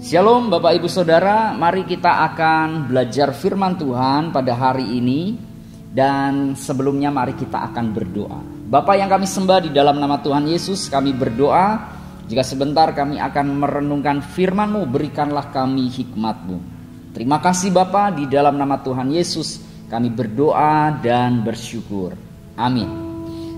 Shalom Bapak Ibu Saudara, mari kita akan belajar firman Tuhan pada hari ini. Dan sebelumnya mari kita akan berdoa. Bapa yang kami sembah, di dalam nama Tuhan Yesus kami berdoa. Jika sebentar kami akan merenungkan firman-Mu, berikanlah kami hikmat-Mu. Terima kasih Bapa, di dalam nama Tuhan Yesus kami berdoa dan bersyukur. Amin.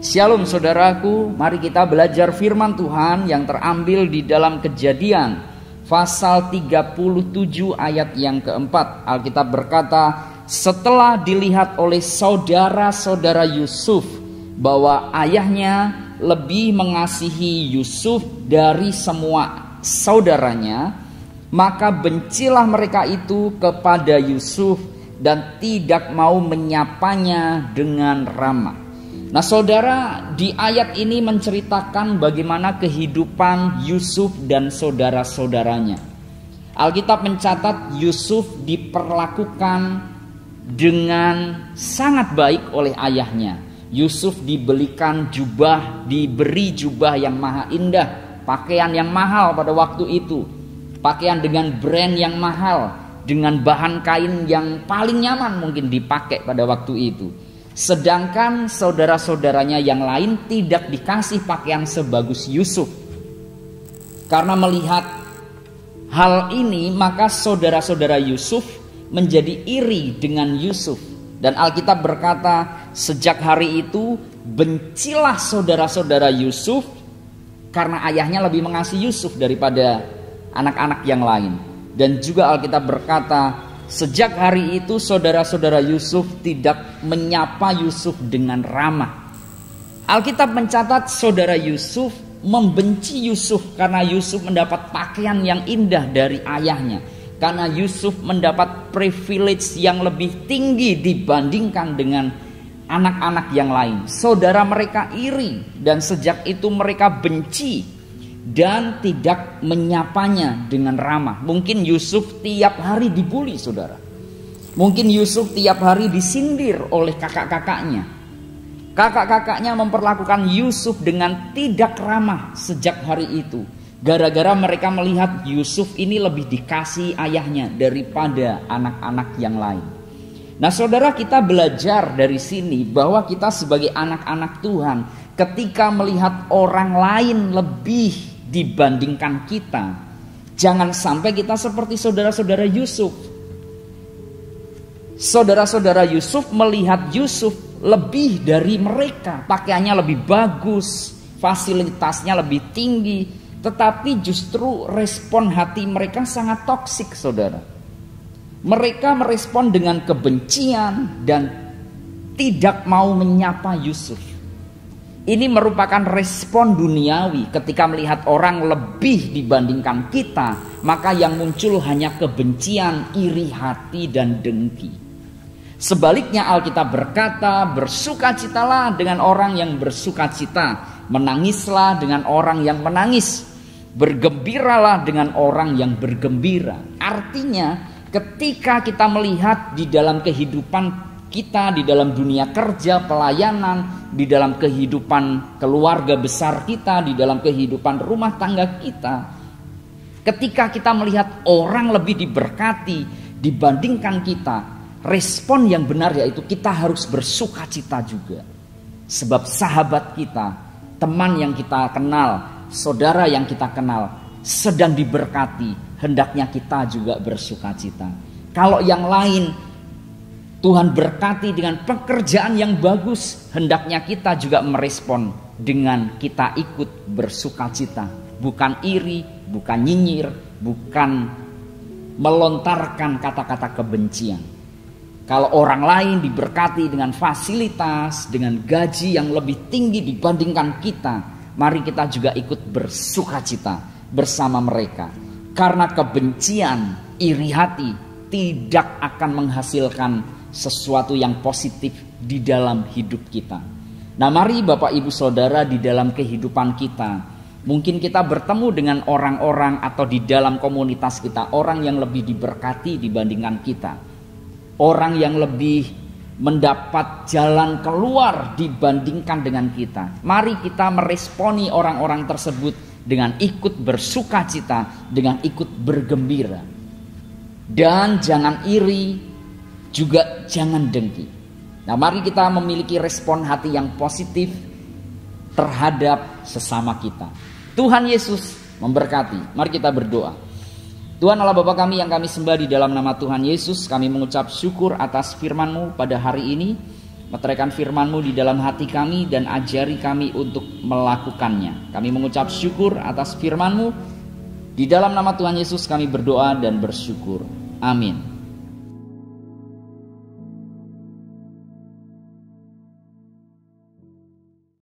Shalom saudaraku, mari kita belajar firman Tuhan yang terambil di dalam Kejadian pasal 37 ayat yang keempat. Alkitab berkata, setelah dilihat oleh saudara-saudara Yusuf bahwa ayahnya lebih mengasihi Yusuf dari semua saudaranya, maka bencilah mereka itu kepada Yusuf dan tidak mau menyapanya dengan ramah. Nah saudara, di ayat ini menceritakan bagaimana kehidupan Yusuf dan saudara-saudaranya. Alkitab mencatat Yusuf diperlakukan dengan sangat baik oleh ayahnya. Yusuf diberi jubah yang maha indah, pakaian yang mahal pada waktu itu, pakaian dengan brand yang mahal, dengan bahan kain yang paling nyaman mungkin dipakai pada waktu itu. Sedangkan saudara-saudaranya yang lain tidak dikasih pakaian sebagus Yusuf. Karena melihat hal ini, maka saudara-saudara Yusuf menjadi iri dengan Yusuf. Dan Alkitab berkata, sejak hari itu bencilah saudara-saudara Yusuf karena ayahnya lebih mengasihi Yusuf daripada anak-anak yang lain. Dan juga Alkitab berkata, sejak hari itu saudara-saudara Yusuf tidak menyapa Yusuf dengan ramah. Alkitab mencatat saudara Yusuf membenci Yusuf karena Yusuf mendapat pakaian yang indah dari ayahnya. Karena Yusuf mendapat privilege yang lebih tinggi dibandingkan dengan anak-anak yang lain. Saudara mereka iri dan sejak itu mereka benci dan tidak menyapanya dengan ramah. Mungkin Yusuf tiap hari dibully saudara. Mungkin Yusuf tiap hari disindir oleh kakak-kakaknya. Kakak-kakaknya memperlakukan Yusuf dengan tidak ramah sejak hari itu. Gara-gara mereka melihat Yusuf ini lebih dikasih ayahnya daripada anak-anak yang lain. Nah saudara, kita belajar dari sini bahwa kita sebagai anak-anak Tuhan, ketika melihat orang lain lebih dibandingkan kita, jangan sampai kita seperti saudara-saudara Yusuf. Saudara-saudara Yusuf melihat Yusuf lebih dari mereka, pakaiannya lebih bagus, fasilitasnya lebih tinggi, tetapi justru respon hati mereka sangat toksik saudara. Mereka merespon dengan kebencian dan tidak mau menyapa Yusuf. Ini merupakan respon duniawi. Ketika melihat orang lebih dibandingkan kita, maka yang muncul hanya kebencian, iri hati, dan dengki. Sebaliknya Alkitab berkata, bersukacitalah dengan orang yang bersukacita, menangislah dengan orang yang menangis, bergembiralah dengan orang yang bergembira. Artinya ketika kita melihat di dalam kehidupan kita, di dalam dunia kerja, pelayanan, di dalam kehidupan keluarga besar kita, di dalam kehidupan rumah tangga kita, ketika kita melihat orang lebih diberkati dibandingkan kita, respon yang benar yaitu kita harus bersukacita juga. Sebab sahabat kita, teman yang kita kenal, saudara yang kita kenal sedang diberkati, hendaknya kita juga bersukacita. Kalau yang lain Tuhan berkati dengan pekerjaan yang bagus, hendaknya kita juga merespon dengan kita ikut bersukacita. Bukan iri, bukan nyinyir, bukan melontarkan kata-kata kebencian. Kalau orang lain diberkati dengan fasilitas, dengan gaji yang lebih tinggi dibandingkan kita, mari kita juga ikut bersukacita bersama mereka. Karena kebencian, iri hati tidak akan menghasilkan sesuatu yang positif di dalam hidup kita. Nah mari Bapak Ibu Saudara, di dalam kehidupan kita, mungkin kita bertemu dengan orang-orang atau di dalam komunitas kita, orang yang lebih diberkati dibandingkan kita, orang yang lebih mendapat jalan keluar dibandingkan dengan kita. Mari kita meresponi orang-orang tersebut dengan ikut bersukacita, dengan ikut bergembira. Dan jangan iri, juga jangan dengki. Nah, mari kita memiliki respon hati yang positif terhadap sesama kita. Tuhan Yesus memberkati. Mari kita berdoa. Tuhan Allah Bapa kami yang kami sembah di dalam nama Tuhan Yesus, kami mengucap syukur atas firman-Mu pada hari ini. Meteraikan firman-Mu di dalam hati kami dan ajari kami untuk melakukannya. Kami mengucap syukur atas firman-Mu. Di dalam nama Tuhan Yesus kami berdoa dan bersyukur. Amin.